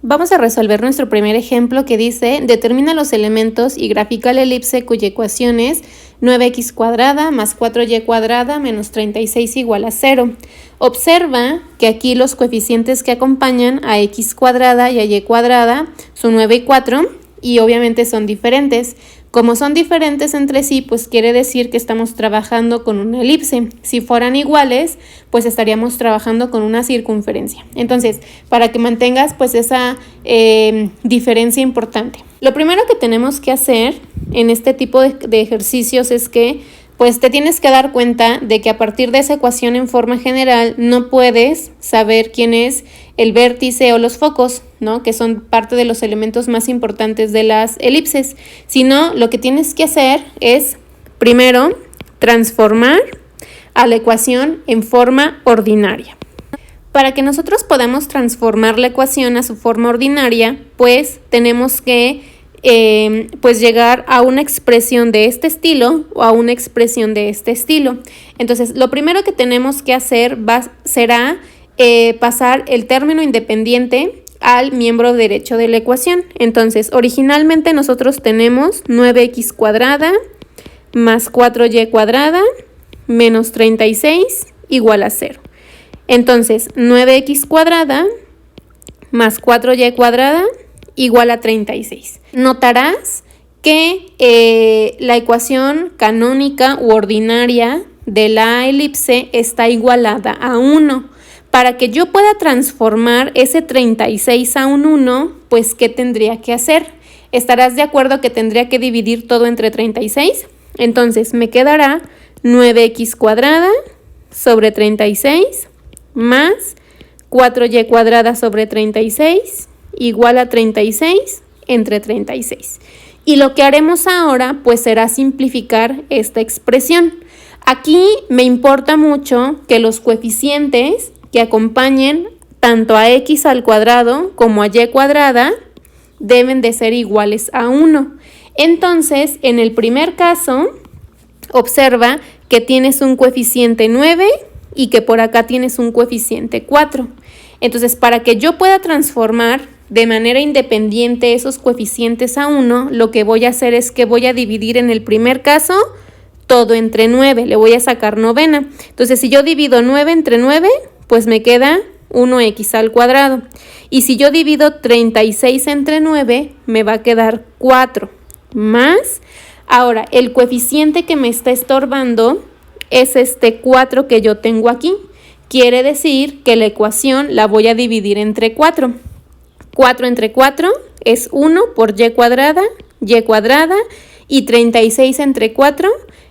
Vamos a resolver nuestro primer ejemplo que dice: determina los elementos y grafica la elipse cuya ecuación es 9x cuadrada más 4y cuadrada menos 36 igual a 0. Observa que aquí los coeficientes que acompañan a x cuadrada y a y cuadrada son 9 y 4 y obviamente son diferentes. Como son diferentes entre sí, pues quiere decir que estamos trabajando con una elipse. Si fueran iguales, pues estaríamos trabajando con una circunferencia. Entonces, para que mantengas pues esa diferencia importante. Lo primero que tenemos que hacer en este tipo de ejercicios es que pues te tienes que dar cuenta de que a partir de esa ecuación en forma general no puedes saber quién es el vértice o los focos, ¿no? Que son parte de los elementos más importantes de las elipses, sino lo que tienes que hacer es primero transformar a la ecuación en forma ordinaria. Para que nosotros podamos transformar la ecuación a su forma ordinaria, pues tenemos que pues llegar a una expresión de este estilo o a una expresión de este estilo. Entonces, lo primero que tenemos que hacer será pasar el término independiente al miembro derecho de la ecuación. Entonces, originalmente nosotros tenemos 9x cuadrada más 4y cuadrada menos 36 igual a 0. Entonces, 9x cuadrada más 4y cuadrada igual a 36. Notarás que la ecuación canónica u ordinaria de la elipse está igualada a 1. Para que yo pueda transformar ese 36 a un 1, pues ¿qué tendría que hacer? ¿Estarás de acuerdo que tendría que dividir todo entre 36? Entonces me quedará 9x cuadrada sobre 36 más 4y cuadrada sobre 36 igual a 36 entre 36. Y lo que haremos ahora pues será simplificar esta expresión. Aquí me importa mucho que los coeficientes que acompañen tanto a x al cuadrado como a y cuadrada deben de ser iguales a 1. Entonces, en el primer caso, observa que tienes un coeficiente 9 y que por acá tienes un coeficiente 4. Entonces, para que yo pueda transformar de manera independiente esos coeficientes a 1, lo que voy a hacer es que voy a dividir en el primer caso todo entre 9, le voy a sacar novena. Entonces, si yo divido 9 entre 9, pues me queda 1x al cuadrado. Y si yo divido 36 entre 9, me va a quedar 4 más. Ahora, el coeficiente que me está estorbando es este 4 que yo tengo aquí. Quiere decir que la ecuación la voy a dividir entre 4. 4 entre 4 es 1 por y cuadrada y 36 entre 4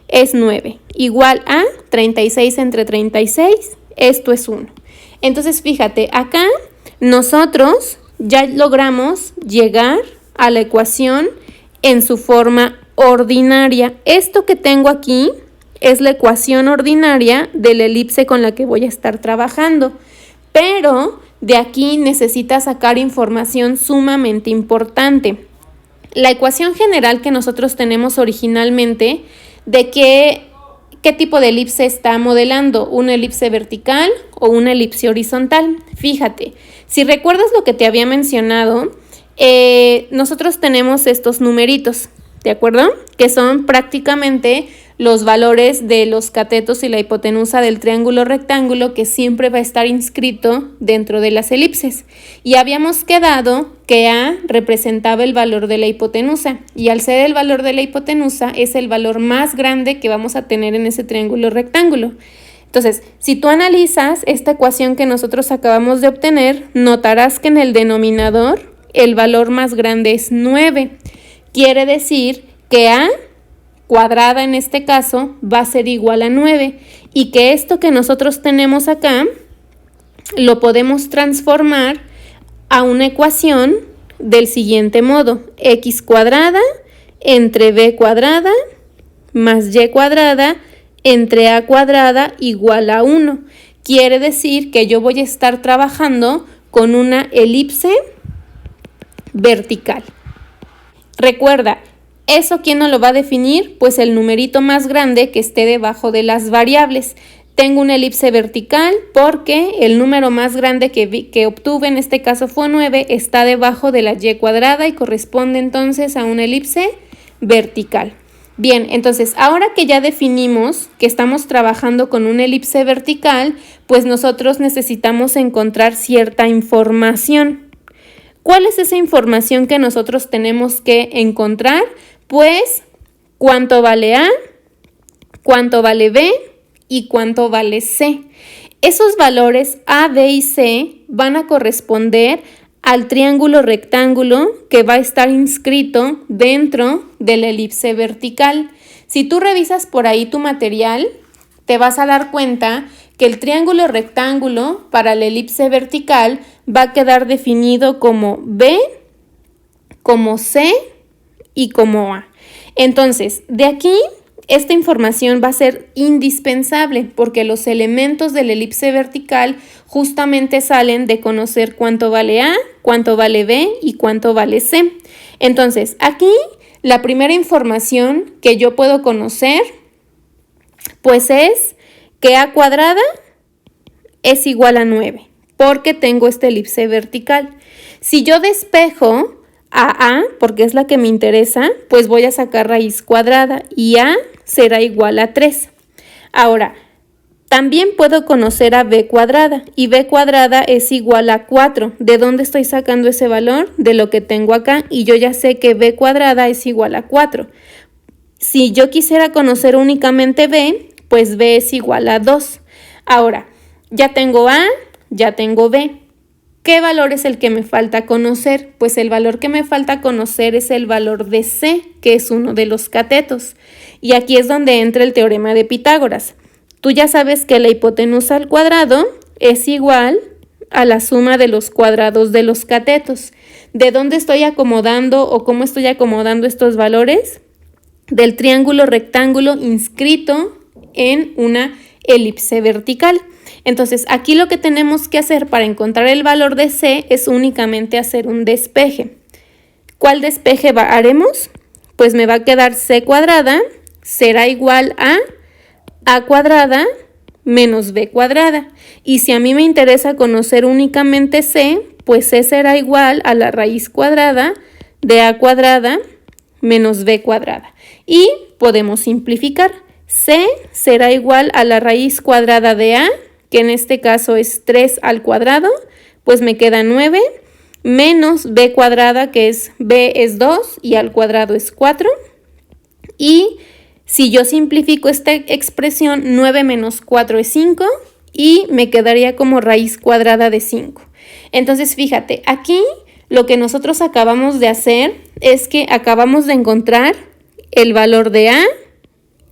es 9, igual a 36 entre 36, esto es 1. Entonces, fíjate, acá nosotros ya logramos llegar a la ecuación en su forma ordinaria. Esto que tengo aquí es la ecuación ordinaria de la elipse con la que voy a estar trabajando, pero de aquí necesitas sacar información sumamente importante. La ecuación general que nosotros tenemos originalmente, ¿de qué tipo de elipse está modelando? ¿Una elipse vertical o una elipse horizontal? Fíjate, si recuerdas lo que te había mencionado, nosotros tenemos estos numeritos, ¿de acuerdo? Que son prácticamente los valores de los catetos y la hipotenusa del triángulo rectángulo que siempre va a estar inscrito dentro de las elipses. Y habíamos quedado que A representaba el valor de la hipotenusa y al ser el valor de la hipotenusa es el valor más grande que vamos a tener en ese triángulo rectángulo. Entonces, si tú analizas esta ecuación que nosotros acabamos de obtener, notarás que en el denominador el valor más grande es 9. Quiere decir que A cuadrada en este caso va a ser igual a 9 y que esto que nosotros tenemos acá lo podemos transformar a una ecuación del siguiente modo: x cuadrada entre b cuadrada más y cuadrada entre a cuadrada igual a 1. Quiere decir que yo voy a estar trabajando con una elipse vertical. Recuerda, ¿eso quién nos lo va a definir? Pues el numerito más grande que esté debajo de las variables. Tengo una elipse vertical porque el número más grande que obtuve, en este caso fue 9, está debajo de la y cuadrada y corresponde entonces a una elipse vertical. Bien, entonces ahora que ya definimos que estamos trabajando con una elipse vertical, pues nosotros necesitamos encontrar cierta información. ¿Cuál es esa información que nosotros tenemos que encontrar? Pues, ¿cuánto vale A? ¿Cuánto vale B? ¿Y cuánto vale C? Esos valores A, B y C van a corresponder al triángulo rectángulo que va a estar inscrito dentro de la elipse vertical. Si tú revisas por ahí tu material, te vas a dar cuenta que el triángulo rectángulo para la elipse vertical va a quedar definido como B, como C y como A. Entonces, de aquí, esta información va a ser indispensable porque los elementos de la elipse vertical justamente salen de conocer cuánto vale A, cuánto vale B y cuánto vale C. Entonces, aquí la primera información que yo puedo conocer, pues es que A cuadrada es igual a 9, porque tengo esta elipse vertical. Si yo despejo a, porque es la que me interesa, pues voy a sacar raíz cuadrada y A será igual a 3. Ahora, también puedo conocer a B cuadrada y B cuadrada es igual a 4. ¿De dónde estoy sacando ese valor? De lo que tengo acá, y yo ya sé que B cuadrada es igual a 4. Si yo quisiera conocer únicamente B, pues B es igual a 2. Ahora, ya tengo A, ya tengo B. ¿Qué valor es el que me falta conocer? Pues el valor que me falta conocer es el valor de C, que es uno de los catetos. Y aquí es donde entra el teorema de Pitágoras. Tú ya sabes que la hipotenusa al cuadrado es igual a la suma de los cuadrados de los catetos. ¿De dónde estoy acomodando o cómo estoy acomodando estos valores? Del triángulo rectángulo inscrito en una elipse vertical. Entonces, aquí lo que tenemos que hacer para encontrar el valor de C es únicamente hacer un despeje. ¿Cuál despeje haremos? Pues me va a quedar C cuadrada será igual a A cuadrada menos B cuadrada. Y si a mí me interesa conocer únicamente C, pues C será igual a la raíz cuadrada de A cuadrada menos B cuadrada. Y podemos simplificar. C será igual a la raíz cuadrada de A, que en este caso es 3 al cuadrado, pues me queda 9, menos B cuadrada, que es B es 2 y al cuadrado es 4. Y si yo simplifico esta expresión, 9 menos 4 es 5 y me quedaría como raíz cuadrada de 5. Entonces, fíjate, aquí lo que nosotros acabamos de hacer es que acabamos de encontrar el valor de A,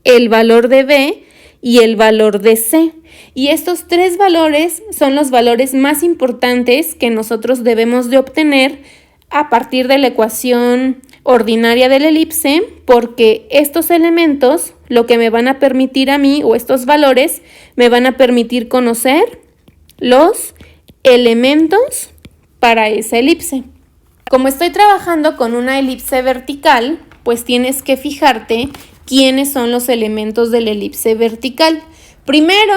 el valor de B y el valor de C. Y estos tres valores son los valores más importantes que nosotros debemos de obtener a partir de la ecuación ordinaria de la elipse, porque estos elementos lo que me van a permitir a mí, o estos valores, me van a permitir conocer los elementos para esa elipse. Como estoy trabajando con una elipse vertical, pues tienes que fijarte quiénes son los elementos de la elipse vertical. Primero,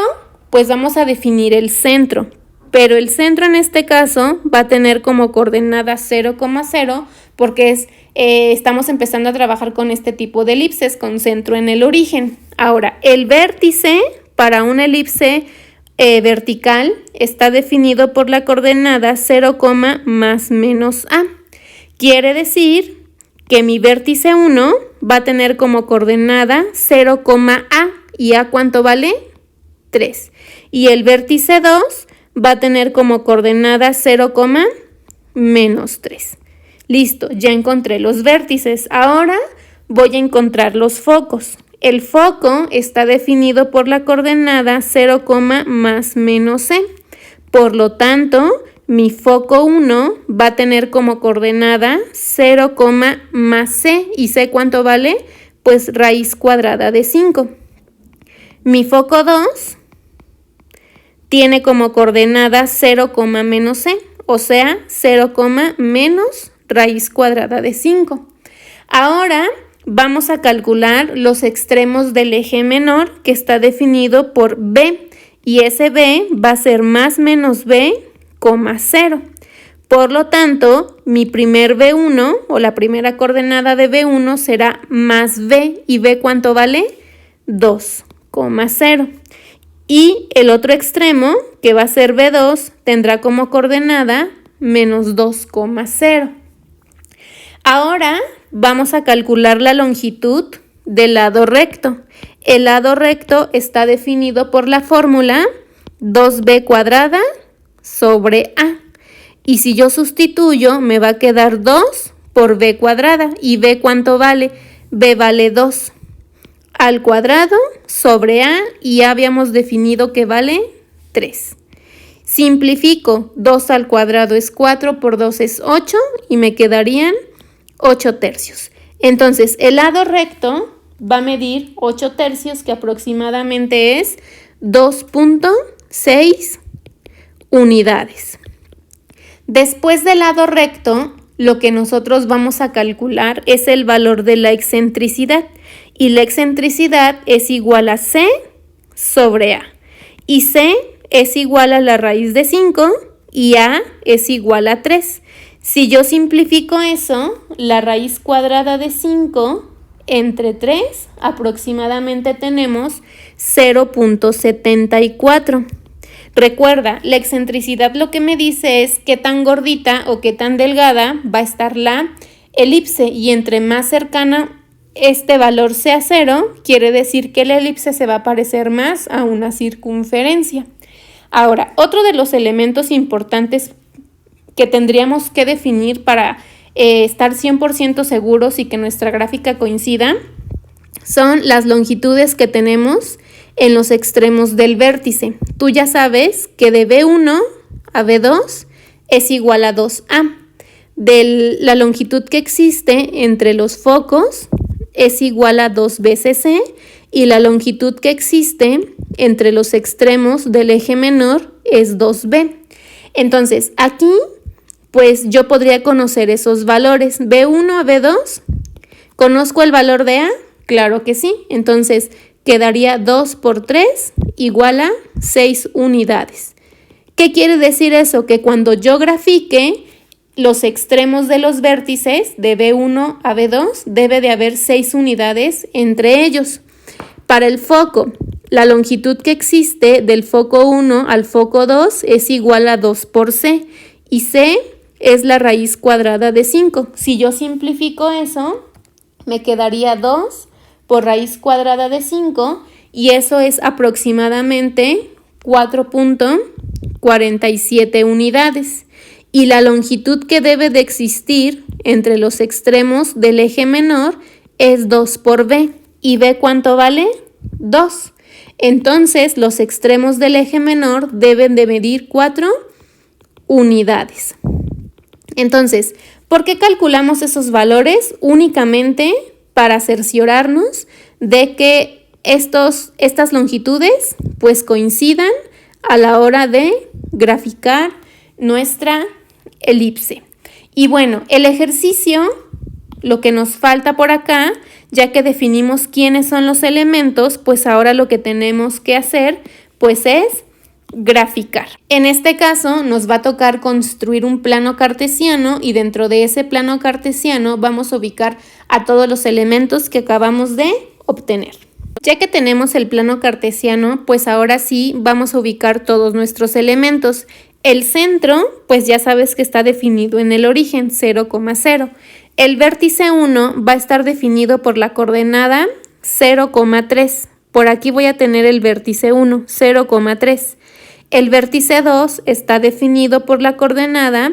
pues vamos a definir el centro, pero el centro en este caso va a tener como coordenada 0,0 porque estamos empezando a trabajar con este tipo de elipses con centro en el origen. Ahora, el vértice para una elipse vertical está definido por la coordenada 0, más menos a. Quiere decir que mi vértice 1 va a tener como coordenada 0, a. ¿Y a cuánto vale? 3. Y el vértice 2 va a tener como coordenada 0, menos 3. Listo, ya encontré los vértices. Ahora voy a encontrar los focos. El foco está definido por la coordenada 0, más menos c. Por lo tanto, mi foco 1 va a tener como coordenada 0, más c. ¿Y c cuánto vale? Pues raíz cuadrada de 5. Mi foco 2 tiene como coordenada 0, menos c, o sea, 0, menos raíz cuadrada de 5. Ahora vamos a calcular los extremos del eje menor, que está definido por b. y ese b va a ser más menos b, 0. Por lo tanto, mi primer B1 o la primera coordenada de B1 será más B. ¿Y B cuánto vale? 2, 0. Y el otro extremo, que va a ser B2, tendrá como coordenada menos 2, 0. Ahora vamos a calcular la longitud del lado recto. El lado recto está definido por la fórmula 2b cuadrada sobre a. Y si yo sustituyo, me va a quedar 2 por b cuadrada. ¿Y b cuánto vale? b vale 2 al cuadrado sobre a, y habíamos definido que vale 3. Simplifico, 2 al cuadrado es 4, por 2 es 8, y me quedarían 8 tercios. Entonces, el lado recto va a medir 8 tercios, que aproximadamente es 2.6 unidades. Después del lado recto, lo que nosotros vamos a calcular es el valor de la excentricidad. Y la excentricidad es igual a C sobre A. Y C es igual a la raíz de 5 y A es igual a 3. Si yo simplifico eso, la raíz cuadrada de 5 entre 3 aproximadamente tenemos 0.74. Recuerda, la excentricidad lo que me dice es qué tan gordita o qué tan delgada va a estar la elipse, y entre más cercana este valor sea 0, quiere decir que la elipse se va a parecer más a una circunferencia. Ahora, otro de los elementos importantes que tendríamos que definir para estar 100% seguros y que nuestra gráfica coincida son las longitudes que tenemos en los extremos del vértice. Tú ya sabes que de B1 a B2 es igual a 2A. La longitud que existe entre los focos es igual a 2 veces C, y la longitud que existe entre los extremos del eje menor es 2B. Entonces, aquí, pues yo podría conocer esos valores. B1 a B2, ¿conozco el valor de A? Claro que sí. Entonces, quedaría 2 por 3 igual a 6 unidades. ¿Qué quiere decir eso? Que cuando yo grafique los extremos de los vértices de B1 a B2, debe de haber 6 unidades entre ellos. Para el foco, la longitud que existe del foco 1 al foco 2 es igual a 2 por C, y C es la raíz cuadrada de 5. Si yo simplifico eso, me quedaría 2 por raíz cuadrada de 5, y eso es aproximadamente 4.47 unidades. Y la longitud que debe de existir entre los extremos del eje menor es 2 por B. ¿Y B cuánto vale? 2. Entonces, los extremos del eje menor deben de medir 4 unidades. Entonces, ¿por qué calculamos esos valores? Únicamente para cerciorarnos de que estas longitudes pues coincidan a la hora de graficar nuestra elipse. Y bueno, el ejercicio, lo que nos falta por acá, ya que definimos quiénes son los elementos, pues ahora lo que tenemos que hacer pues es graficar. En este caso nos va a tocar construir un plano cartesiano, y dentro de ese plano cartesiano vamos a ubicar a todos los elementos que acabamos de obtener. Ya que tenemos el plano cartesiano, pues ahora sí vamos a ubicar todos nuestros elementos. El centro, pues ya sabes que está definido en el origen, 0,0. El vértice 1 va a estar definido por la coordenada 0,3. Por aquí voy a tener el vértice 1, 0,3. El vértice 2 está definido por la coordenada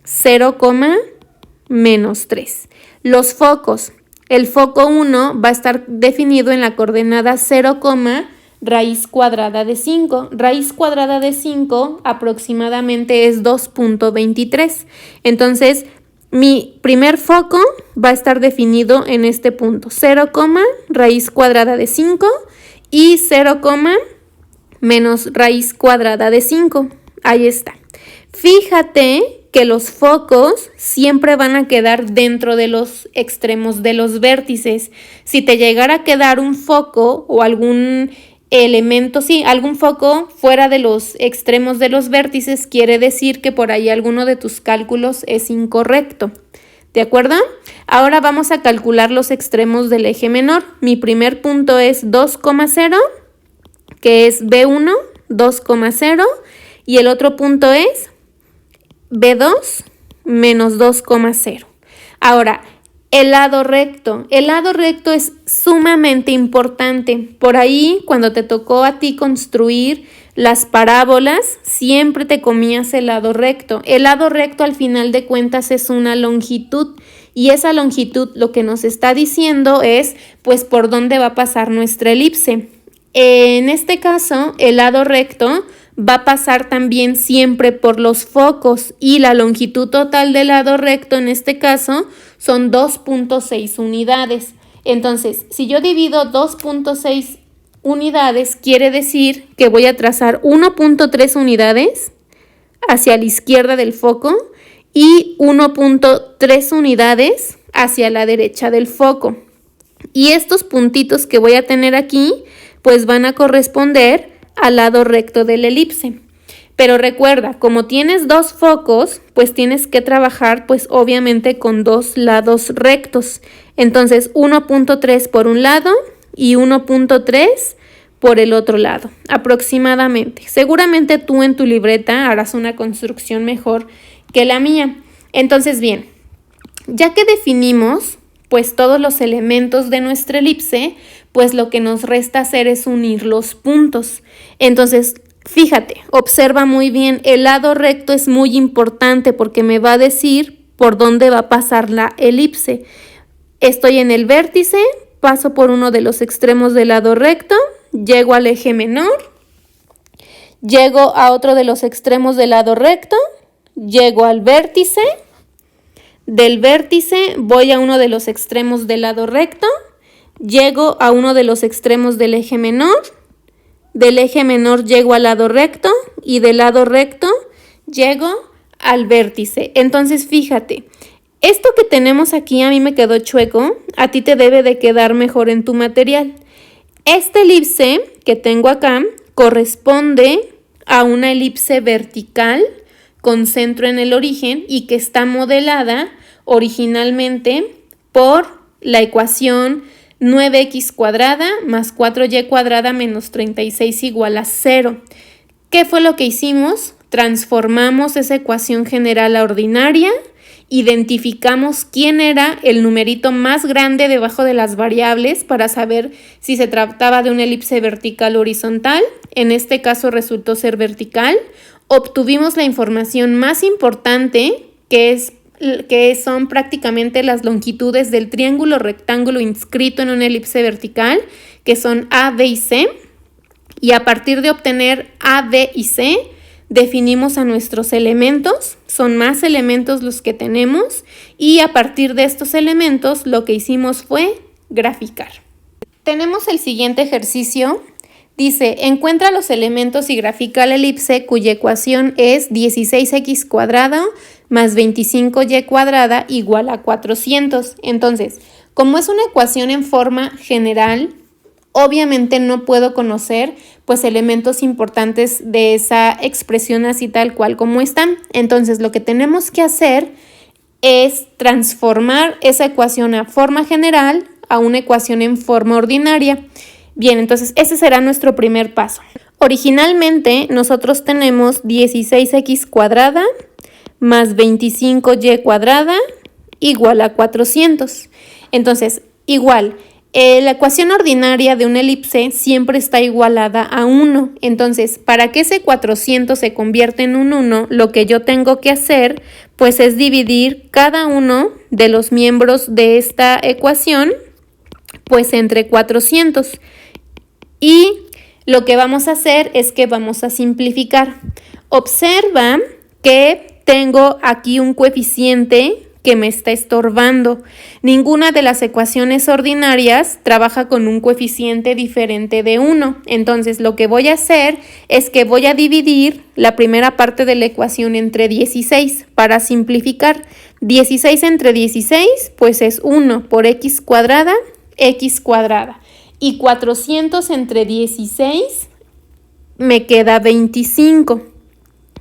0,-3. Los focos. El foco 1 va a estar definido en la coordenada 0, raíz cuadrada de 5. Raíz cuadrada de 5 aproximadamente es 2.23. Entonces, mi primer foco va a estar definido en este punto. 0, raíz cuadrada de 5 y 0, menos raíz cuadrada de 5. Ahí está. Fíjate que los focos siempre van a quedar dentro de los extremos de los vértices. Si te llegara a quedar un foco o algún elemento, sí, algún foco fuera de los extremos de los vértices, quiere decir que por ahí alguno de tus cálculos es incorrecto. ¿De acuerdo? Ahora vamos a calcular los extremos del eje menor. Mi primer punto es 2,0, que es B1, 2,0, y el otro punto es B2 menos 2,0. Ahora, el lado recto. El lado recto es sumamente importante. Por ahí, cuando te tocó a ti construir las parábolas, siempre te comías el lado recto. El lado recto, al final de cuentas, es una longitud. Y esa longitud lo que nos está diciendo es, pues, por dónde va a pasar nuestra elipse. En este caso, el lado recto va a pasar también siempre por los focos y la longitud total del lado recto en este caso son 2.6 unidades. Entonces, si yo divido 2.6 unidades, quiere decir que voy a trazar 1.3 unidades hacia la izquierda del foco y 1.3 unidades hacia la derecha del foco. Y estos puntitos que voy a tener aquí, pues van a corresponder al lado recto de la elipse. Pero recuerda, como tienes dos focos, pues tienes que trabajar pues obviamente con dos lados rectos. Entonces 1.3 por un lado y 1.3 por el otro lado, aproximadamente. Seguramente tú en tu libreta harás una construcción mejor que la mía. Entonces bien, ya que definimos pues todos los elementos de nuestra elipse, pues lo que nos resta hacer es unir los puntos. Entonces, fíjate, observa muy bien, el lado recto es muy importante porque me va a decir por dónde va a pasar la elipse. Estoy en el vértice, paso por uno de los extremos del lado recto, llego al eje menor, llego a otro de los extremos del lado recto, llego al vértice, del vértice voy a uno de los extremos del lado recto, llego a uno de los extremos del eje menor, del eje menor llego al lado recto y del lado recto llego al vértice. Entonces fíjate, esto que tenemos aquí a mí me quedó chueco, a ti te debe de quedar mejor en tu material. Esta elipse que tengo acá corresponde a una elipse vertical con centro en el origen y que está modelada originalmente por la ecuación 9x cuadrada más 4y cuadrada menos 36 igual a 0. ¿Qué fue lo que hicimos? Transformamos esa ecuación general a ordinaria, identificamos quién era el numerito más grande debajo de las variables para saber si se trataba de una elipse vertical o horizontal. En este caso resultó ser vertical. Obtuvimos la información más importante, que son prácticamente las longitudes del triángulo rectángulo inscrito en una elipse vertical, que son A, B y C. Y a partir de obtener A, B y C, definimos a nuestros elementos. Son más elementos los que tenemos y a partir de estos elementos lo que hicimos fue graficar. Tenemos el siguiente ejercicio. Dice, encuentra los elementos y grafica la elipse cuya ecuación es 16x cuadrado más 25y cuadrada igual a 400. Entonces, como es una ecuación en forma general, obviamente no puedo conocer pues elementos importantes de esa expresión así tal cual como están. Entonces, lo que tenemos que hacer es transformar esa ecuación a forma general a una ecuación en forma ordinaria. Bien, entonces ese será nuestro primer paso. Originalmente nosotros tenemos 16x cuadrada más 25y cuadrada igual a 400. Entonces, igual, la ecuación ordinaria de una elipse siempre está igualada a 1. Entonces, para que ese 400 se convierta en un 1, lo que yo tengo que hacer pues es dividir cada uno de los miembros de esta ecuación pues entre 400. Y lo que vamos a hacer es que vamos a simplificar. Observa que tengo aquí un coeficiente que me está estorbando. Ninguna de las ecuaciones ordinarias trabaja con un coeficiente diferente de 1. Entonces, lo que voy a hacer es que voy a dividir la primera parte de la ecuación entre 16 para simplificar. 16 entre 16, pues es 1 por x cuadrada. y 400 entre 16 me queda 25.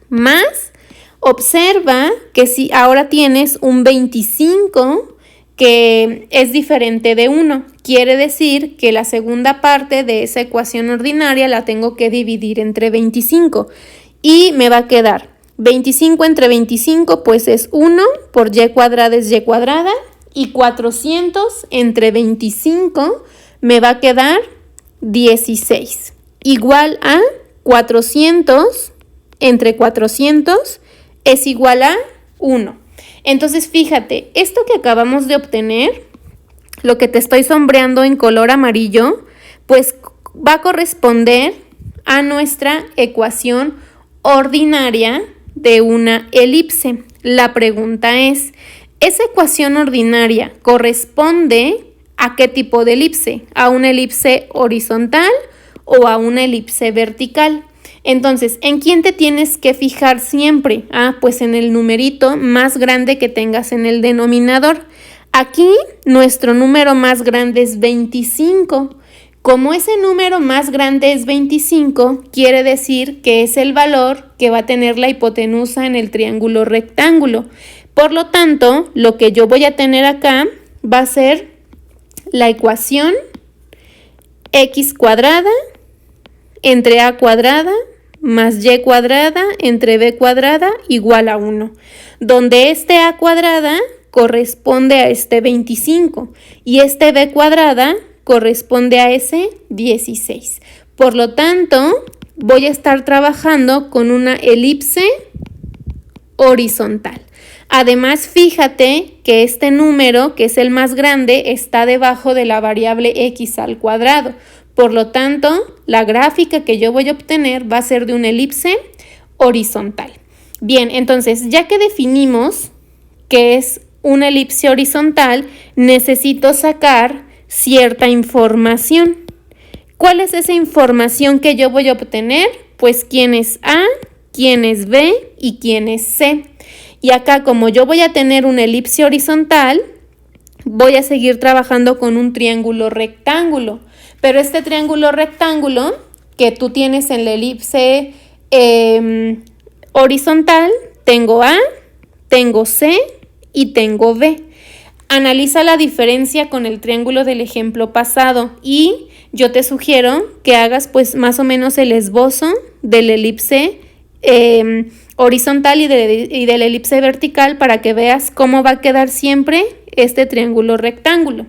Más, observa que si ahora tienes un 25 que es diferente de 1, quiere decir que la segunda parte de esa ecuación ordinaria la tengo que dividir entre 25 y me va a quedar 25 entre 25, pues es 1 por y cuadrada es y cuadrada, y 400 entre 25 me va a quedar 16, igual a 400 entre 400 es igual a 1. Entonces, fíjate, esto que acabamos de obtener, lo que te estoy sombreando en color amarillo, pues va a corresponder a nuestra ecuación ordinaria de una elipse. La pregunta es, ¿esa ecuación ordinaria corresponde a qué tipo de elipse? ¿A una elipse horizontal o a una elipse vertical? Entonces, ¿en quién te tienes que fijar siempre? Pues en el numerito más grande que tengas en el denominador. Aquí nuestro número más grande es 25. Como ese número más grande es 25, quiere decir que es el valor que va a tener la hipotenusa en el triángulo rectángulo. Por lo tanto, lo que yo voy a tener acá va a ser la ecuación x cuadrada entre a cuadrada más y cuadrada entre b cuadrada igual a 1, donde este a cuadrada corresponde a este 25 y este b cuadrada corresponde a ese 16. Por lo tanto, voy a estar trabajando con una elipse horizontal. Además, fíjate que este número, que es el más grande, está debajo de la variable x al cuadrado. Por lo tanto, la gráfica que yo voy a obtener va a ser de una elipse horizontal. Bien, entonces, ya que definimos que es una elipse horizontal, necesito sacar cierta información. ¿Cuál es esa información que yo voy a obtener? Pues quién es A, quién es B y quién es C. Y acá, como yo voy a tener una elipse horizontal, voy a seguir trabajando con un triángulo rectángulo. Pero este triángulo rectángulo que tú tienes en la elipse horizontal, tengo A, tengo C y tengo B. Analiza la diferencia con el triángulo del ejemplo pasado y yo te sugiero que hagas pues más o menos el esbozo de la elipse horizontal y de la elipse vertical para que veas cómo va a quedar siempre este triángulo rectángulo.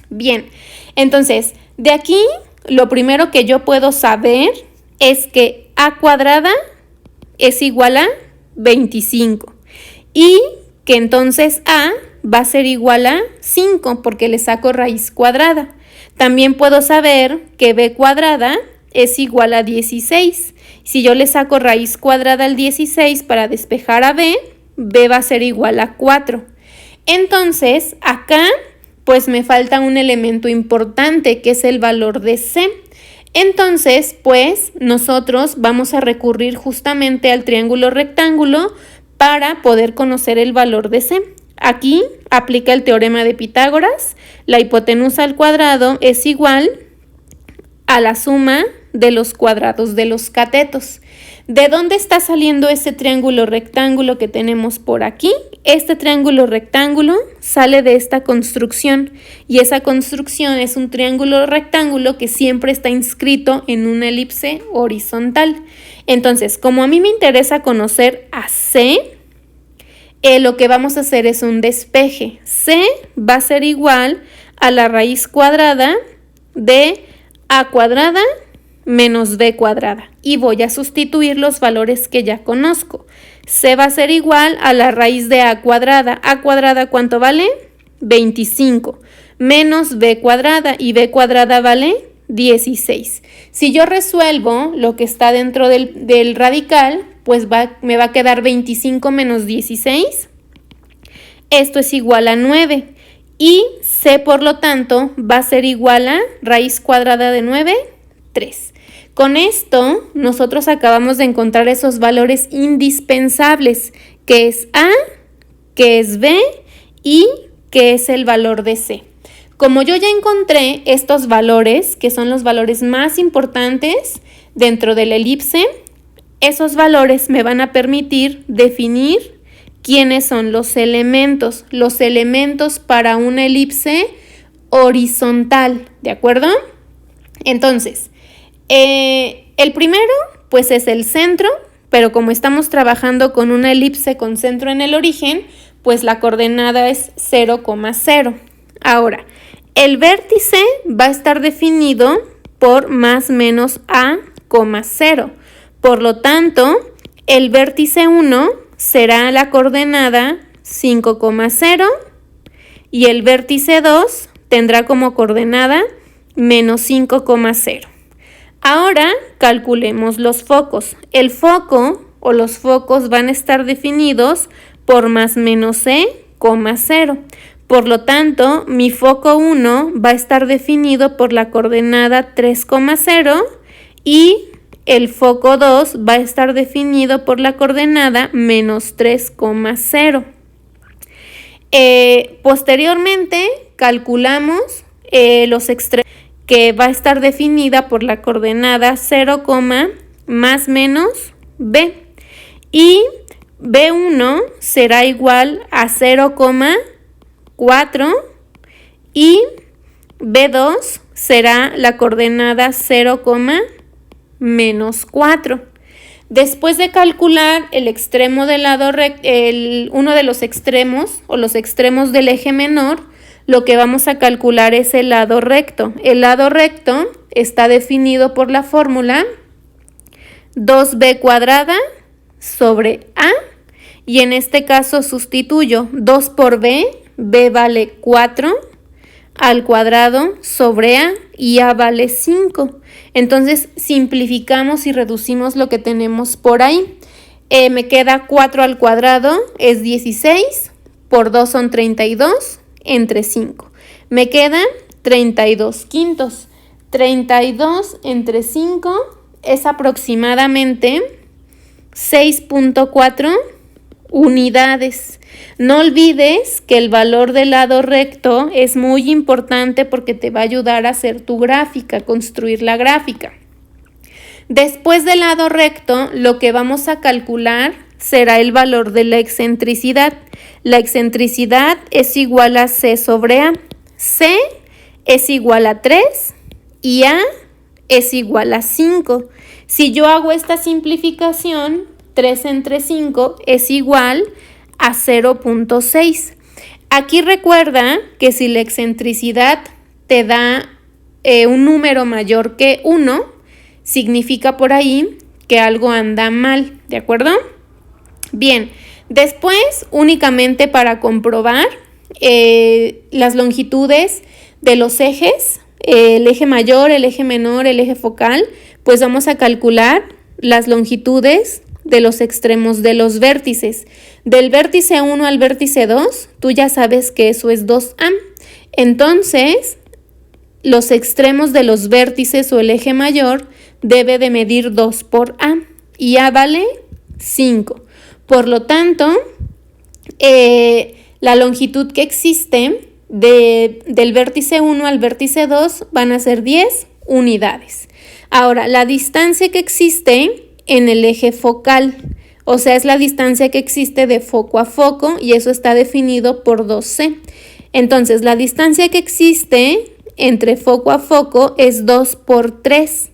Bien, entonces, de aquí lo primero que yo puedo saber es que a cuadrada es igual a 25 y que entonces a va a ser igual a 5 porque le saco raíz cuadrada. También puedo saber que b cuadrada es igual a 16. Si yo le saco raíz cuadrada al 16 para despejar a b, b va a ser igual a 4. Entonces, acá pues me falta un elemento importante que es el valor de c. Entonces, pues nosotros vamos a recurrir justamente al triángulo rectángulo para poder conocer el valor de c. Aquí aplica el teorema de Pitágoras. La hipotenusa al cuadrado es igual a la suma de los cuadrados de los catetos. ¿De dónde está saliendo ese triángulo rectángulo que tenemos por aquí? Este triángulo rectángulo sale de esta construcción y esa construcción es un triángulo rectángulo que siempre está inscrito en una elipse horizontal. Entonces, como a mí me interesa conocer a C, lo que vamos a hacer es un despeje. C va a ser igual a la raíz cuadrada de a cuadrada menos b cuadrada y voy a sustituir los valores que ya conozco. C va a ser igual a la raíz de a cuadrada. A cuadrada, ¿cuánto vale? 25 menos b cuadrada y b cuadrada vale 16. Si yo resuelvo lo que está dentro del radical, pues me va a quedar 25 menos 16. Esto es igual a 9 y c, por lo tanto, va a ser igual a raíz cuadrada de 9, 3. Con esto, nosotros acabamos de encontrar esos valores indispensables, que es A, que es B y que es el valor de C. Como yo ya encontré estos valores, que son los valores más importantes dentro de la elipse, esos valores me van a permitir definir quiénes son los elementos para una elipse horizontal, ¿de acuerdo? Entonces, el primero, pues es el centro, pero como estamos trabajando con una elipse con centro en el origen, pues la coordenada es 0,0. Ahora, el vértice va a estar definido por más menos a, 0. Por lo tanto, el vértice 1 será la coordenada 5,0 y el vértice 2 tendrá como coordenada menos 5,0. Ahora calculemos los focos. El foco o los focos van a estar definidos por más menos c, 0. Por lo tanto, mi foco 1 va a estar definido por la coordenada 3,0 y el foco 2 va a estar definido por la coordenada menos 3,0. Posteriormente, calculamos los extremos, que va a estar definida por la coordenada 0, más menos b. Y b1 será igual a 0,4 y b2 será la coordenada 0, menos 4. Después de calcular el extremo del lado recto, uno de los extremos o los extremos del eje menor, lo que vamos a calcular es el lado recto. El lado recto está definido por la fórmula 2b cuadrada sobre a, y en este caso sustituyo 2 por b, b vale 4 al cuadrado sobre a y a vale 5. Entonces simplificamos y reducimos lo que tenemos por ahí. Me queda 4 al cuadrado es 16, por 2 son 32, entre 5. Me quedan 32 quintos. 32 entre 5 es aproximadamente 6,4 unidades. No olvides que el valor del lado recto es muy importante porque te va a ayudar a hacer tu gráfica, construir la gráfica. Después del lado recto, lo que vamos a calcular será el valor de la excentricidad. La excentricidad es igual a C sobre A. C es igual a 3 y A es igual a 5. Si yo hago esta simplificación, 3 entre 5 es igual a 0,6. Aquí recuerda que si la excentricidad te da un número mayor que 1, significa por ahí que algo anda mal, ¿de acuerdo? Bien, después únicamente para comprobar las longitudes de los ejes, el eje mayor, el eje menor, el eje focal, pues vamos a calcular las longitudes de los extremos de los vértices. Del vértice 1 al vértice 2, tú ya sabes que eso es 2A. Entonces, los extremos de los vértices o el eje mayor debe de medir 2 por A y A vale 5. Por lo tanto, la longitud que existe del vértice 1 al vértice 2 van a ser 10 unidades. Ahora, la distancia que existe en el eje focal, o sea, es la distancia que existe de foco a foco y eso está definido por 2C. Entonces, la distancia que existe entre foco a foco es 2 por 3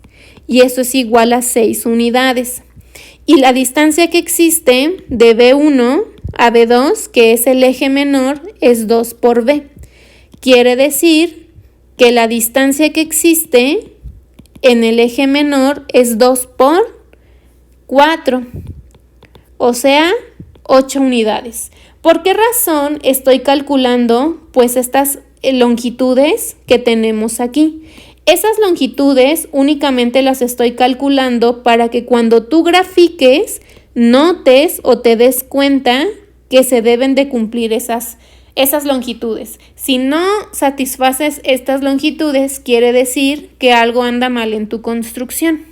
y eso es igual a 6 unidades. Y la distancia que existe de B1 a B2, que es el eje menor, es 2 por B. Quiere decir que la distancia que existe en el eje menor es 2 por 4, o sea, 8 unidades. ¿Por qué razón estoy calculando pues estas longitudes que tenemos aquí? Esas longitudes únicamente las estoy calculando para que cuando tú grafiques notes o te des cuenta que se deben de cumplir esas longitudes. Si no satisfaces estas longitudes, quiere decir que algo anda mal en tu construcción.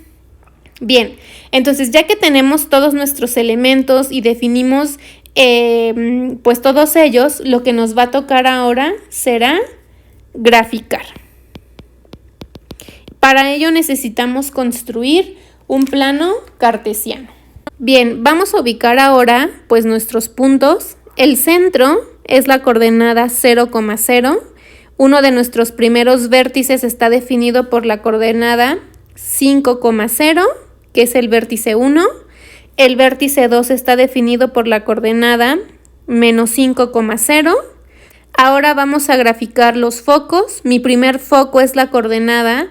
Bien, entonces ya que tenemos todos nuestros elementos y definimos pues todos ellos, lo que nos va a tocar ahora será graficar. Para ello necesitamos construir un plano cartesiano. Bien, vamos a ubicar ahora pues nuestros puntos. El centro es la coordenada 0,0. Uno de nuestros primeros vértices está definido por la coordenada 5,0, que es el vértice 1. El vértice 2 está definido por la coordenada menos 5,0. Ahora vamos a graficar los focos. Mi primer foco es la coordenada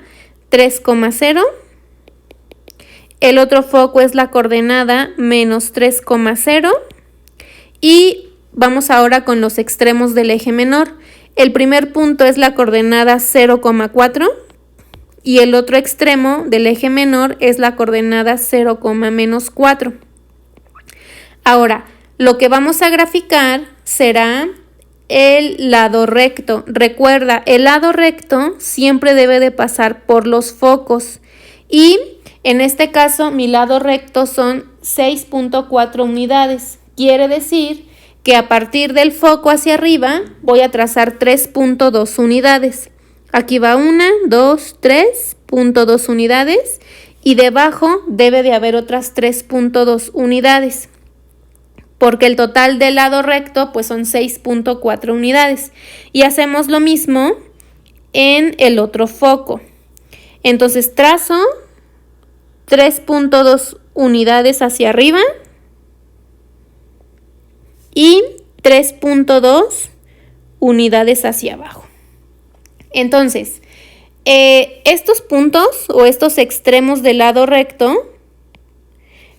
3,0. El otro foco es la coordenada menos 3,0. Y vamos ahora con los extremos del eje menor. El primer punto es la coordenada 0,4 y el otro extremo del eje menor es la coordenada 0,-4. Ahora, lo que vamos a graficar será el lado recto. Recuerda, el lado recto siempre debe de pasar por los focos y en este caso mi lado recto son 6,4 unidades. Quiere decir que a partir del foco hacia arriba voy a trazar 3,2 unidades. Aquí va 1, 2, 3,2 unidades y debajo debe de haber otras 3,2 unidades. Porque el total del lado recto pues son 6,4 unidades. Y hacemos lo mismo en el otro foco. Entonces trazo 3,2 unidades hacia arriba y 3,2 unidades hacia abajo. Entonces, estos puntos o estos extremos del lado recto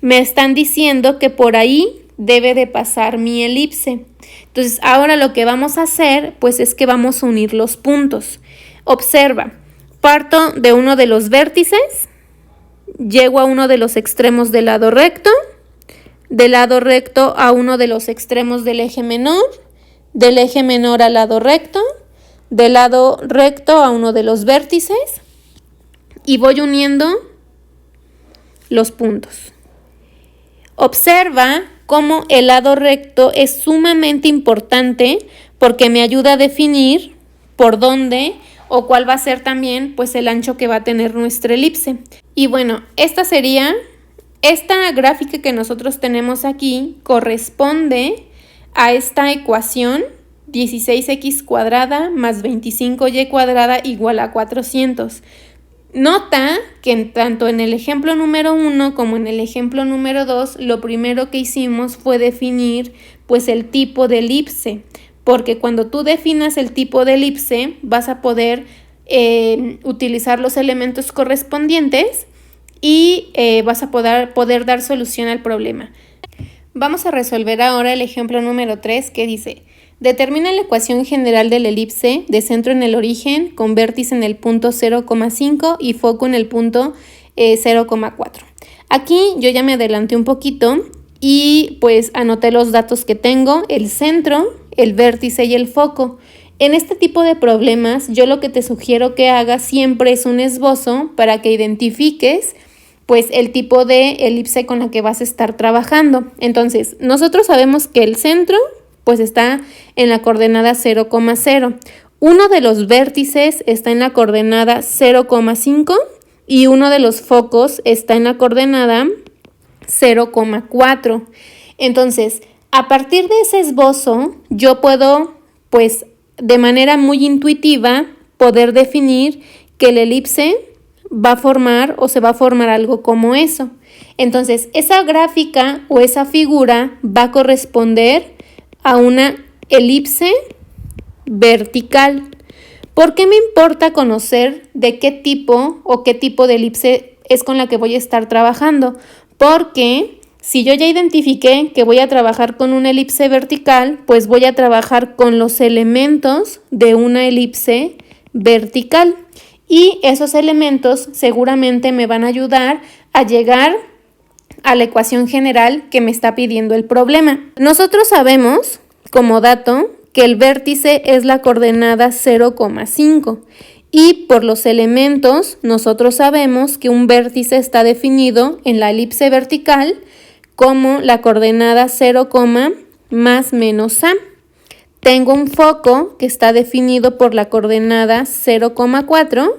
me están diciendo que por ahí debe de pasar mi elipse. Entonces, ahora lo que vamos a hacer, pues es que vamos a unir los puntos. Observa, parto de uno de los vértices, llego a uno de los extremos del lado recto a uno de los extremos del eje menor al lado recto, del lado recto a uno de los vértices y voy uniendo los puntos. Observa cómo el lado recto es sumamente importante porque me ayuda a definir por dónde o cuál va a ser también pues el ancho que va a tener nuestra elipse. Y bueno, esta gráfica que nosotros tenemos aquí corresponde a esta ecuación 16x cuadrada más 25y cuadrada igual a 400. Nota que tanto en el ejemplo número 1 como en el ejemplo número 2, lo primero que hicimos fue definir pues el tipo de elipse, porque cuando tú definas el tipo de elipse vas a poder utilizar los elementos correspondientes y vas a poder dar solución al problema. Vamos a resolver ahora el ejemplo número 3 que dice: determina la ecuación general de la elipse de centro en el origen con vértice en el punto 0,5 y foco en el punto 0,4. Aquí yo ya me adelanté un poquito y pues anoté los datos que tengo, el centro, el vértice y el foco. En este tipo de problemas yo lo que te sugiero que hagas siempre es un esbozo para que identifiques pues el tipo de elipse con la que vas a estar trabajando. Entonces, nosotros sabemos que el centro pues está en la coordenada 0,0. Uno de los vértices está en la coordenada 0,5 y uno de los focos está en la coordenada 0,4. Entonces, a partir de ese esbozo, yo puedo, pues, de manera muy intuitiva, poder definir que la elipse va a formar o se va a formar algo como eso. Entonces, esa gráfica o esa figura va a corresponder a una elipse vertical. ¿Por qué me importa conocer de qué tipo o qué tipo de elipse es con la que voy a estar trabajando? Porque si yo ya identifiqué que voy a trabajar con una elipse vertical, pues voy a trabajar con los elementos de una elipse vertical. Y esos elementos seguramente me van a ayudar a llegar a la ecuación general que me está pidiendo el problema. Nosotros sabemos, como dato, que el vértice es la coordenada 0,5 y por los elementos nosotros sabemos que un vértice está definido en la elipse vertical como la coordenada 0, más menos a. tengo un foco que está definido por la coordenada 0,4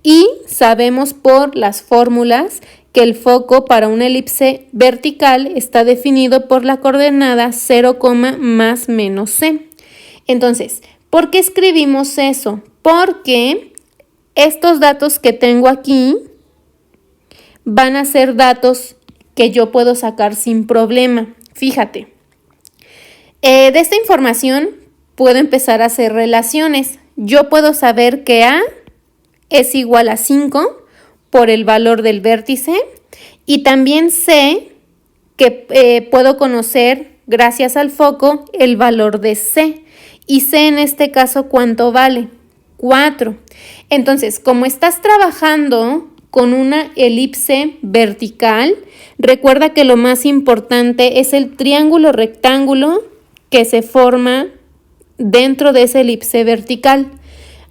y sabemos por las fórmulas que el foco para una elipse vertical está definido por la coordenada 0, más menos c. Entonces, ¿por qué escribimos eso? Porque estos datos que tengo aquí van a ser datos que yo puedo sacar sin problema. Fíjate, de esta información puedo empezar a hacer relaciones. Yo puedo saber que A es igual a 5 por el valor del vértice y también sé que puedo conocer, gracias al foco, el valor de C. Y C en este caso, ¿cuánto vale? 4. Entonces, como estás trabajando con una elipse vertical, recuerda que lo más importante es el triángulo rectángulo que se forma dentro de esa elipse vertical.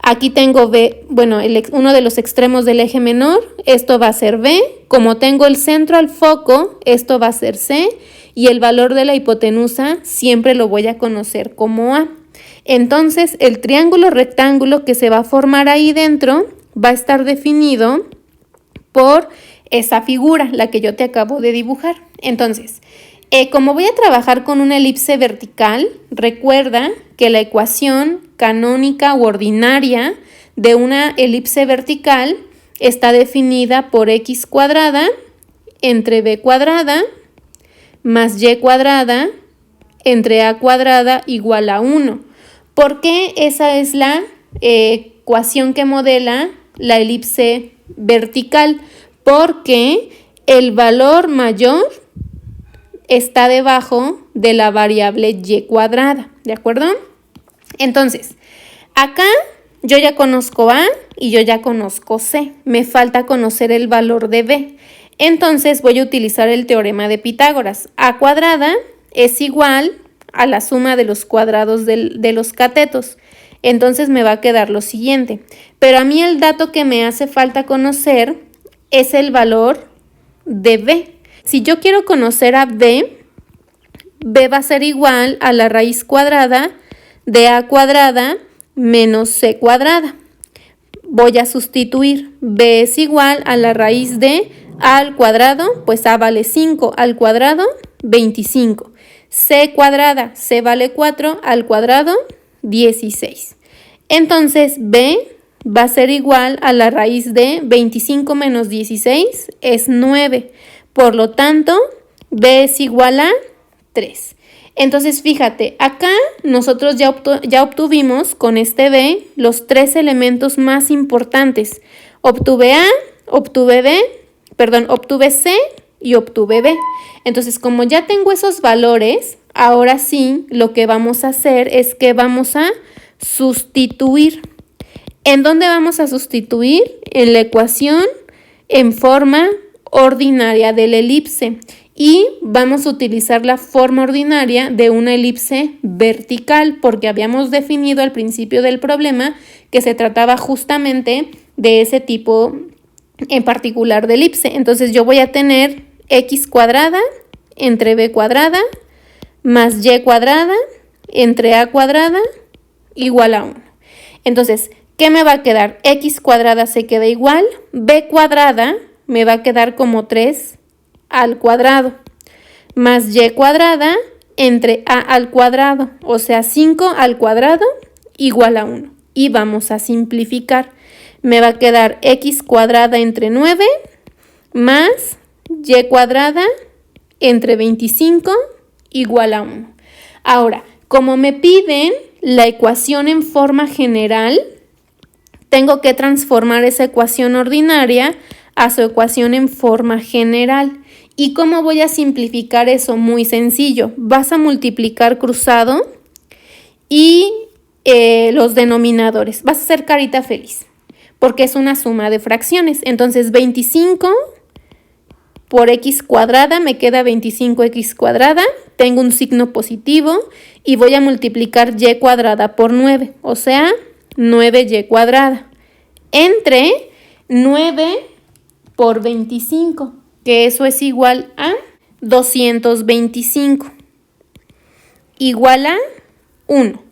Aquí tengo B, bueno, uno de los extremos del eje menor, esto va a ser B. Como tengo el centro al foco, esto va a ser C. Y el valor de la hipotenusa siempre lo voy a conocer como A. Entonces, el triángulo rectángulo que se va a formar ahí dentro va a estar definido por esa figura, la que yo te acabo de dibujar. Entonces, como voy a trabajar con una elipse vertical, recuerda que la ecuación canónica u ordinaria de una elipse vertical está definida por x cuadrada entre b cuadrada más y cuadrada entre a cuadrada igual a 1. ¿Por qué esa es la ecuación que modela la elipse vertical? Porque el valor mayor está debajo de la variable y cuadrada, ¿de acuerdo? Entonces, acá yo ya conozco A y yo ya conozco C. Me falta conocer el valor de B. Entonces voy a utilizar el teorema de Pitágoras. A cuadrada es igual a la suma de los cuadrados de los catetos. Entonces me va a quedar lo siguiente. Pero a mí el dato que me hace falta conocer es el valor de B. Si yo quiero conocer a B, B va a ser igual a la raíz cuadrada de A cuadrada menos C cuadrada. Voy a sustituir. B es igual a la raíz de A al cuadrado, pues A vale 5 al cuadrado, 25. C cuadrada, C vale 4 al cuadrado, 16. Entonces, B va a ser igual a la raíz de 25 menos 16, es 9. Por lo tanto, B es igual a 3. Entonces, fíjate, acá nosotros ya obtuvimos con este B los 3 elementos más importantes. Obtuve A, obtuve C y obtuve B. Entonces, como ya tengo esos valores, ahora sí lo que vamos a hacer es que vamos a sustituir. ¿En dónde vamos a sustituir? En la ecuación en forma ordinaria de la elipse. Y vamos a utilizar la forma ordinaria de una elipse vertical, porque habíamos definido al principio del problema que se trataba justamente de ese tipo en particular de elipse. Entonces yo voy a tener x cuadrada entre b cuadrada más y cuadrada entre a cuadrada igual a 1. Entonces, ¿qué me va a quedar? X cuadrada se queda igual, b cuadrada me va a quedar como 3 al cuadrado, más y cuadrada entre a al cuadrado, o sea 5 al cuadrado igual a 1. Y vamos a simplificar. Me va a quedar x cuadrada entre 9 más y cuadrada entre 25 igual a 1. Ahora, como me piden la ecuación en forma general, tengo que transformar esa ecuación ordinaria a su ecuación en forma general. ¿Y cómo voy a simplificar eso? Muy sencillo. Vas a multiplicar cruzado y los denominadores. Vas a hacer carita feliz, porque es una suma de fracciones. Entonces, 25 por x cuadrada me queda 25x cuadrada. Tengo un signo positivo y voy a multiplicar y cuadrada por 9, o sea, 9y cuadrada. Entre 9 por 25, que eso es igual a 225, igual a 1.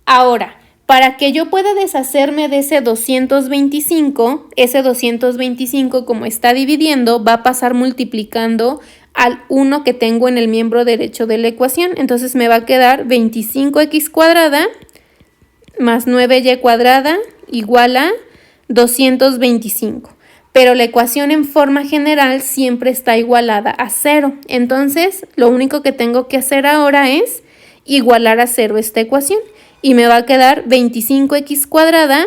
Ahora, para que yo pueda deshacerme de ese 225 como está dividiendo, va a pasar multiplicando al 1 que tengo en el miembro derecho de la ecuación. Entonces me va a quedar 25x cuadrada más 9y cuadrada igual a 225. Pero la ecuación en forma general siempre está igualada a 0. Entonces, lo único que tengo que hacer ahora es igualar a 0 esta ecuación. Y me va a quedar 25x cuadrada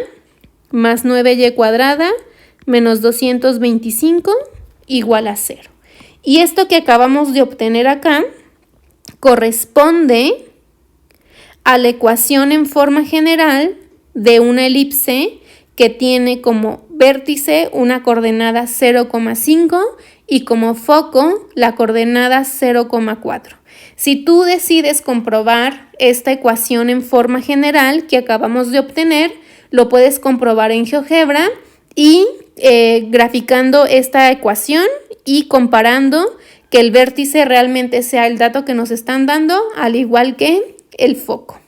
más 9y cuadrada menos 225 igual a 0. Y esto que acabamos de obtener acá corresponde a la ecuación en forma general de una elipse que tiene como vértice una coordenada 0,5 y como foco la coordenada 0,4. Si tú decides comprobar esta ecuación en forma general que acabamos de obtener, lo puedes comprobar en GeoGebra y graficando esta ecuación y comparando que el vértice realmente sea el dato que nos están dando, al igual que el foco.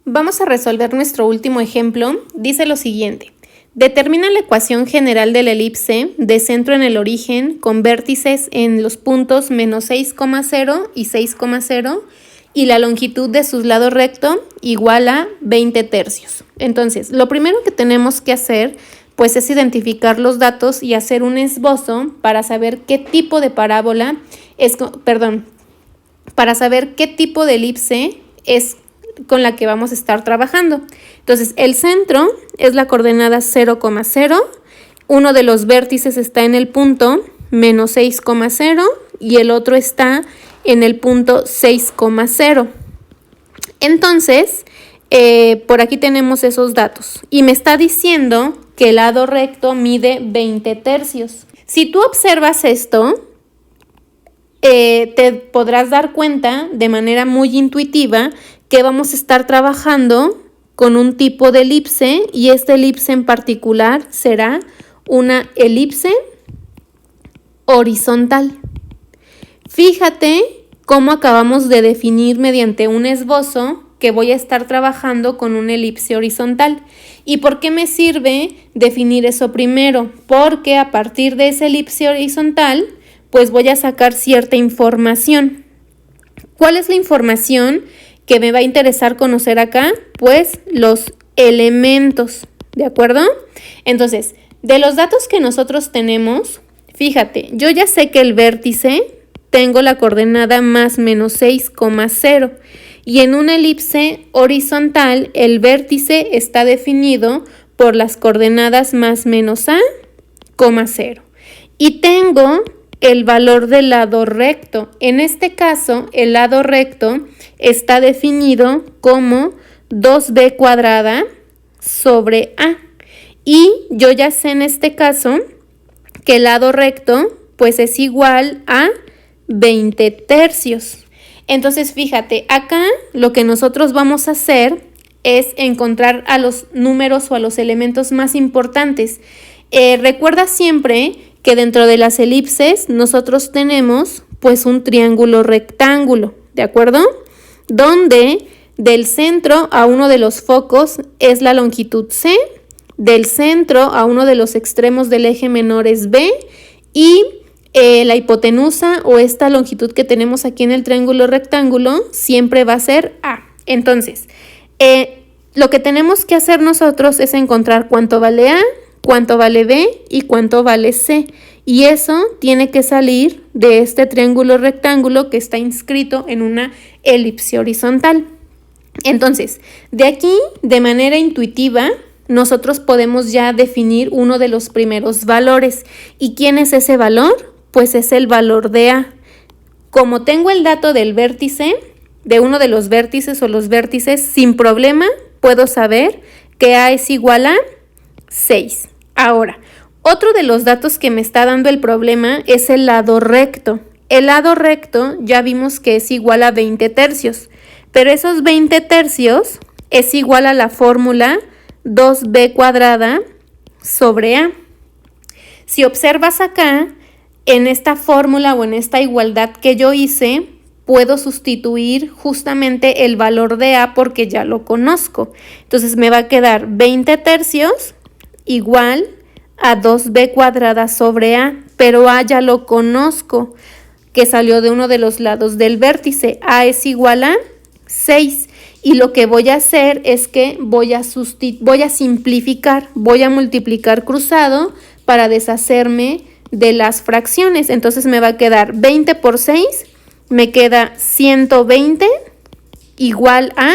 Vamos a resolver nuestro último ejemplo. Dice lo siguiente. Determina la ecuación general de la elipse de centro en el origen con vértices en los puntos menos 6,0 y 6,0 y la longitud de su lado recto igual a 20 tercios. Entonces, lo primero que tenemos que hacer pues es identificar los datos y hacer un esbozo para saber qué tipo de parábola para saber qué tipo de elipse es con la que vamos a estar trabajando. Entonces, el centro es la coordenada 0,0, uno de los vértices está en el punto menos 6,0 y el otro está en el punto 6,0. Entonces, por aquí tenemos esos datos y me está diciendo que el lado recto mide 20 tercios. Si tú observas esto, te podrás dar cuenta de manera muy intuitiva que vamos a estar trabajando con un tipo de elipse y esta elipse en particular será una elipse horizontal. Fíjate cómo acabamos de definir mediante un esbozo que voy a estar trabajando con una elipse horizontal. ¿Y por qué me sirve definir eso primero? Porque a partir de esa elipse horizontal, pues voy a sacar cierta información. ¿Cuál es la información que me va a interesar conocer acá? Pues los elementos, ¿de acuerdo? Entonces, de los datos que nosotros tenemos, fíjate, yo ya sé que el vértice tengo la coordenada más menos 6,0 y en una elipse horizontal el vértice está definido por las coordenadas más menos a, 0. Y tengo el valor del lado recto. En este caso, el lado recto está definido como 2b cuadrada sobre a. Y yo ya sé en este caso que el lado recto pues es igual a 20 tercios. Entonces, fíjate, acá lo que nosotros vamos a hacer es encontrar a los números o a los elementos más importantes. Recuerda siempre que dentro de las elipses nosotros tenemos pues un triángulo rectángulo, ¿de acuerdo? Donde del centro a uno de los focos es la longitud C, del centro a uno de los extremos del eje menor es B y la hipotenusa o esta longitud que tenemos aquí en el triángulo rectángulo siempre va a ser A. Entonces, lo que tenemos que hacer nosotros es encontrar cuánto vale A, cuánto vale B y cuánto vale C. Y eso tiene que salir de este triángulo rectángulo que está inscrito en una elipse horizontal. Entonces, de aquí, de manera intuitiva, nosotros podemos ya definir uno de los primeros valores. ¿Y quién es ese valor? Pues es el valor de A. Como tengo el dato del vértice, de uno de los vértices o los vértices, sin problema puedo saber que A es igual a 6. Ahora, otro de los datos que me está dando el problema es el lado recto. El lado recto ya vimos que es igual a 20 tercios, pero esos 20 tercios es igual a la fórmula 2b cuadrada sobre a. Si observas acá, en esta fórmula o en esta igualdad que yo hice, puedo sustituir justamente el valor de A porque ya lo conozco. Entonces me va a quedar 20 tercios igual a 2b cuadrada sobre A, pero A ya lo conozco, que salió de uno de los lados del vértice. A es igual a 6. Y lo que voy a hacer es que voy a simplificar, voy a multiplicar cruzado para deshacerme de las fracciones. Entonces me va a quedar 20 por 6, me queda 120 igual a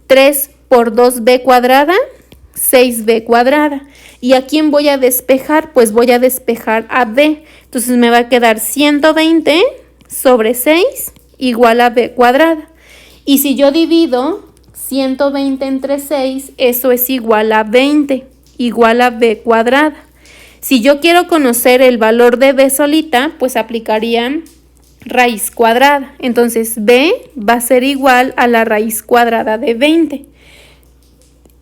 3 por 2b cuadrada, 6b cuadrada. ¿Y a quién voy a despejar? Pues voy a despejar a b. Entonces me va a quedar 120 sobre 6 igual a b cuadrada. Y si yo divido 120 entre 6, eso es igual a 20, igual a b cuadrada. Si yo quiero conocer el valor de b solita, pues aplicaría raíz cuadrada. Entonces b va a ser igual a la raíz cuadrada de 20.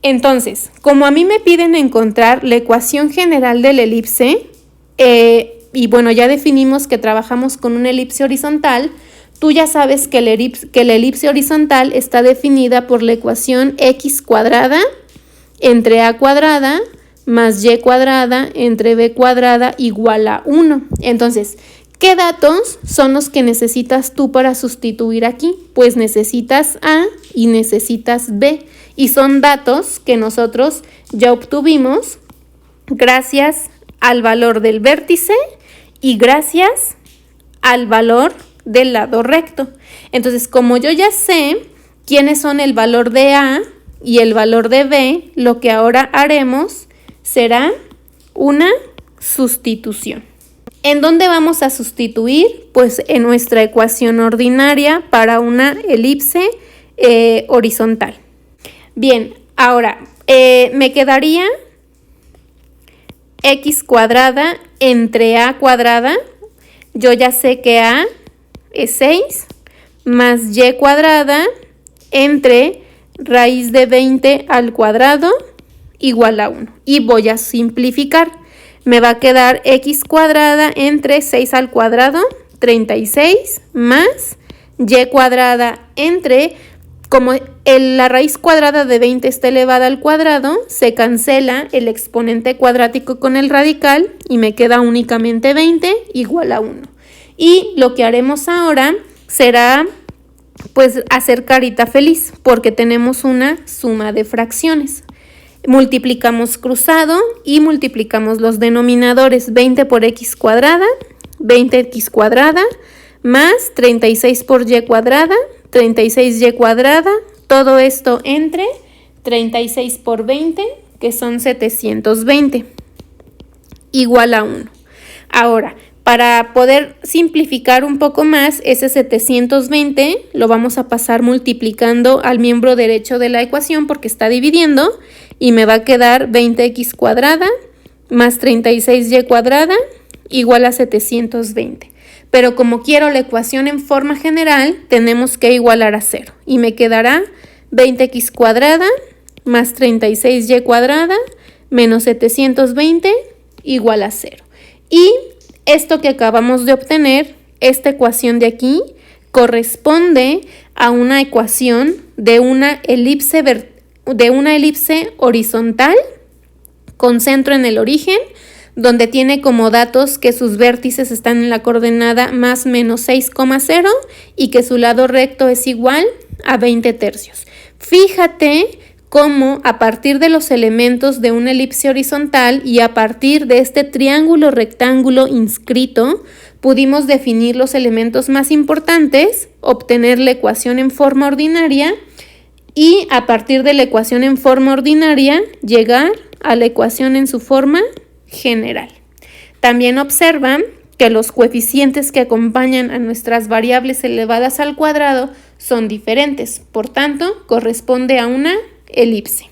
Entonces, como a mí me piden encontrar la ecuación general de la elipse, y bueno, ya definimos que trabajamos con una elipse horizontal, tú ya sabes que la elipse horizontal está definida por la ecuación x cuadrada entre a cuadrada más y cuadrada entre b cuadrada igual a 1. Entonces, ¿qué datos son los que necesitas tú para sustituir aquí? Pues necesitas A y necesitas B. Y son datos que nosotros ya obtuvimos gracias al valor del vértice y gracias al valor del lado recto. Entonces, como yo ya sé quiénes son el valor de A y el valor de B, lo que ahora haremos será una sustitución. ¿En dónde vamos a sustituir? Pues en nuestra ecuación ordinaria para una elipse horizontal. Bien, ahora me quedaría x cuadrada entre a cuadrada. Yo ya sé que a es 6 más y cuadrada entre raíz de 20 al cuadrado igual a 1. Y voy a simplificar. Me va a quedar x cuadrada entre 6 al cuadrado, 36, más y cuadrada entre, como la raíz cuadrada de 20 está elevada al cuadrado, se cancela el exponente cuadrático con el radical y me queda únicamente 20 igual a 1. Y lo que haremos ahora será pues hacer carita feliz porque tenemos una suma de fracciones. Multiplicamos cruzado y multiplicamos los denominadores. 20 por x cuadrada, 20x cuadrada, más 36 por y cuadrada, 36y cuadrada, todo esto entre 36 por 20, que son 720, igual a 1. Ahora, para poder simplificar un poco más, ese 720 lo vamos a pasar multiplicando al miembro derecho de la ecuación porque está dividiendo y me va a quedar 20x cuadrada más 36y cuadrada igual a 720. Pero como quiero la ecuación en forma general, tenemos que igualar a 0 y me quedará 20x cuadrada más 36y cuadrada menos 720 igual a 0. Y esto que acabamos de obtener, esta ecuación de aquí, corresponde a una ecuación de una elipse horizontal con centro en el origen, donde tiene como datos que sus vértices están en la coordenada más menos 6,0 y que su lado recto es igual a 20 tercios. Fíjate cómo a partir de los elementos de una elipse horizontal y a partir de este triángulo rectángulo inscrito, pudimos definir los elementos más importantes, obtener la ecuación en forma ordinaria y a partir de la ecuación en forma ordinaria llegar a la ecuación en su forma general. También observan que los coeficientes que acompañan a nuestras variables elevadas al cuadrado son diferentes, por tanto, corresponde a una elipse.